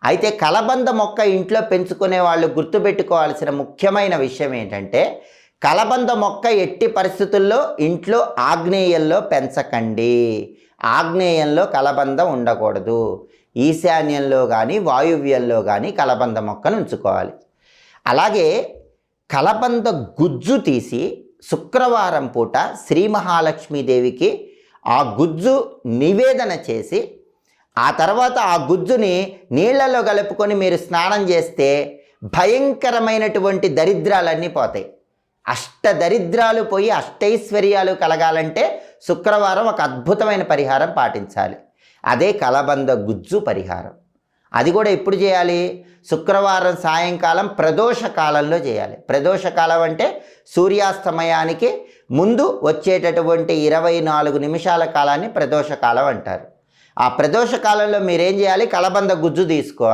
అయితే కలబంద మొక్క ఇంట్లో పెంచుకునే వాళ్ళు గుర్తుపెట్టుకోవాల్సిన ముఖ్యమైన విషయం ఏంటంటే, కలబంద మొక్క ఎట్టి పరిస్థితుల్లో ఇంట్లో ఆగ్నేయంలో పెంచకండి. ఆగ్నేయంలో కలబంద ఉండకూడదు. ఈశాన్యంలో కానీ వాయువ్యంలో కానీ కలబంద మొక్కను ఉంచుకోవాలి. అలాగే కలబంద గుజ్జు తీసి శుక్రవారం పూట శ్రీ మహాలక్ష్మీదేవికి ఆ గుజ్జు నివేదన చేసి ఆ తర్వాత ఆ గుజ్జుని నీళ్లలో కలుపుకొని మీరు స్నానం చేస్తే భయంకరమైనటువంటి దరిద్రాలన్నీ పోతాయి. అష్టదరిద్రాలు పోయి అష్టైశ్వర్యాలు కలగాలంటే శుక్రవారం ఒక అద్భుతమైన పరిహారం పాటించాలి. అదే కలబంద గుజ్జు పరిహారం. అది కూడా ఎప్పుడు చేయాలి? శుక్రవారం సాయంకాలం ప్రదోష కాలంలో చేయాలి. ప్రదోష కాలం అంటే సూర్యాస్తమయానికి ముందు వచ్చేటటువంటి 24 నిమిషాల కాలాన్ని ప్రదోష కాలం అంటారు. ఆ ప్రదోష కాలంలో మీరేం చేయాలి? కలబంద గుజ్జు తీసుకోవాలి.